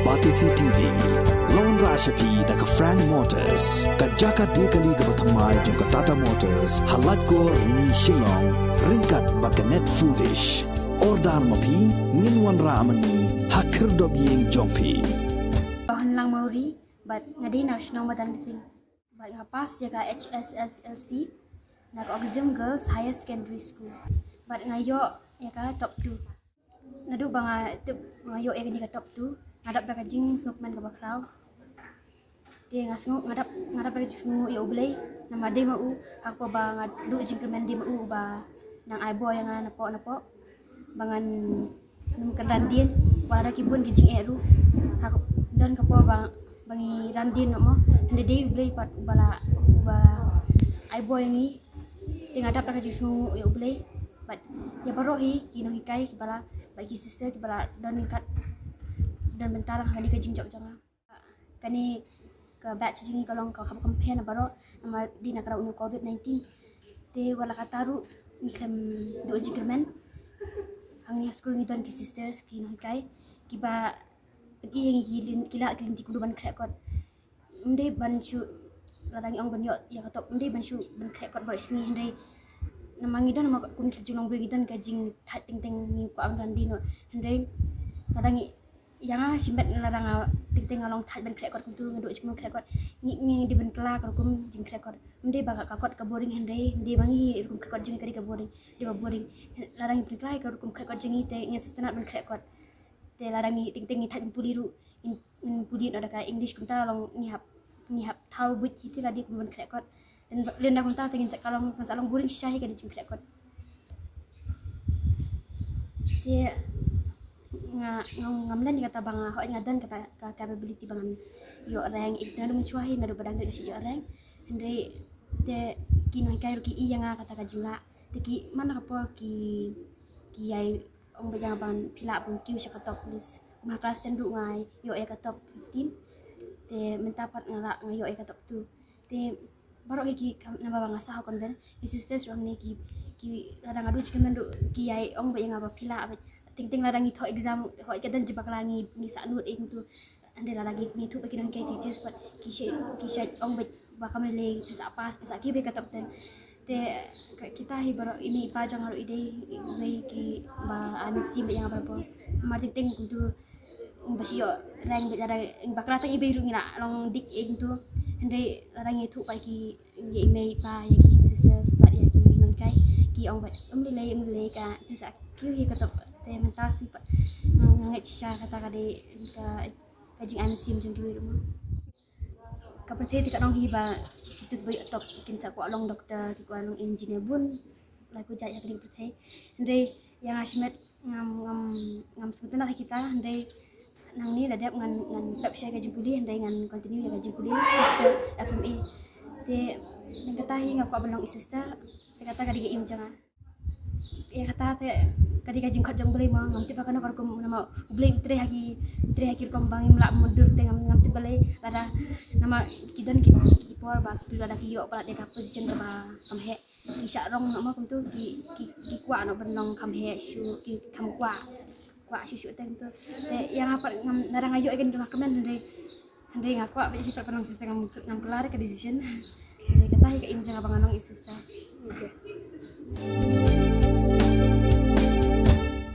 Batisi TV, Lone Rashapi da ka Frank Motors, ka Jaka Dekali ka Bathamai jong ka Tata Motors, halat ko ni Shillong, ringkat baka net foodish, ordar mapi, nginwan ramani, hakir dobiyeng jongpi. Bahan lang mauri, but ngadi national madang ting, but ngapas ya ka HSSLC, na ka Oxdam Girls Higher Secondary School, but ngayo ya ka top 2. Nadu banga ngayo ya ka top 2. Ngadap dah kajing sukman ke bakraw. Dia ngasngu ngadap dah kajing ya ublay. Nama dia mau aku bang adu jingkerman dia mau ba nang aibo yang napo bangan num kerandin wala kibun kajing eru. Aku dan kapo bangi randin mo. Ande dia ublay pat bala aibo yang ni. Dia ngadap dah kajing sungu ya ublay. But ya barohi kino hikai bala bagi sister bala dan kat dan bentar kali ke jingjok jangan kani ke batch jingi kalau kau campaign baro nama di nak unu COVID-19 te wala kataru ni kan do jigremen angni school ni don ki sisters ki no kai ki ba yang hilin kila kilin ti kudu ban krekot unde banchu ladang ong banyo ya katop unde banchu ban krekot bar sini hande namangi don nama kun kijulong bri don kajing that ting ting ni ko am randi no hande ladang yang simbat larang ting along that ban krekot kuntu ngadu cuma krekot ni di ban kela kum jing krekot unde baga kakot ka boring hande ndi bangi kum krekot jing kari ka boring di ba boring larang ban kela ka kum krekot jing te ngesutana ban krekot te larang ni ting that puliru in pulin ada ka english kunta long ni hap tau but kiti ladi kum ban krekot dan lenda kunta tengin sakalong masalong boring syahi ka di jing krekot te ngamlan di kata bang hok ngadan kata capability bangan yo rank ikna dum chuahi na do badang de si yo rank andre te kino kai ru ki i yang kata ka jula te ki mana apa ki ai ong bajang ban pila pun ki usah kata polis ma kelas tendu ngai yo e kata 15 te mentapat ngala ngayo e kata 2 te baru ki nama bang asah kon ben sisters ong ne ki radang adu cikan ki ai ong bajang apa pila ting ladang itu exam ho ikadan jebak langi ni sanut ing tu ande lagi ni tu bagi dong kai teachers but kisha ong bakam le bisa pas bisa ki be katap ten te kita hi baro ini pajang haru ide ngai ki ba ansi be yang apa mar ting tu basio rang be ada bakra tang ibe ru ngina long dik ing tu ande ladang itu pagi ye email pa ya ki sisters but ya ki nong kai ki ong ba le ka bisa ki hi katap mentasi pak ngai cisha kata kade ka kajing ansi macam tu rumah kaperte tidak nong hiba itu bayi top kinsa ko along doktor ko along engineer bun laku jaya kadi kaperte ndai yang asimet ngam sekutana kita ndai nang ni dadap ngan tap syai kajing kuli ndai ngan continue ya kajing kuli sister FME te nang katahi ngako balong sister te kata kadi im jangan ya kata te kadi kajing khat jong beli mang ngamti pakana kar kum nama beli tre hagi kom bang imla mundur tengam ngamti beli lada nama kidon ki por ba tu lada ki yo pala de ka position ka ba kam he ki sha rong nama kum tu ki kwa no benong kam he shu ki kam kwa shu teng tu yang apa narang ayo ikan kena kemen hande ngakwa be sifat penong sistem ngam kelar ke decision kata hi ka im jang abang anong isista okay.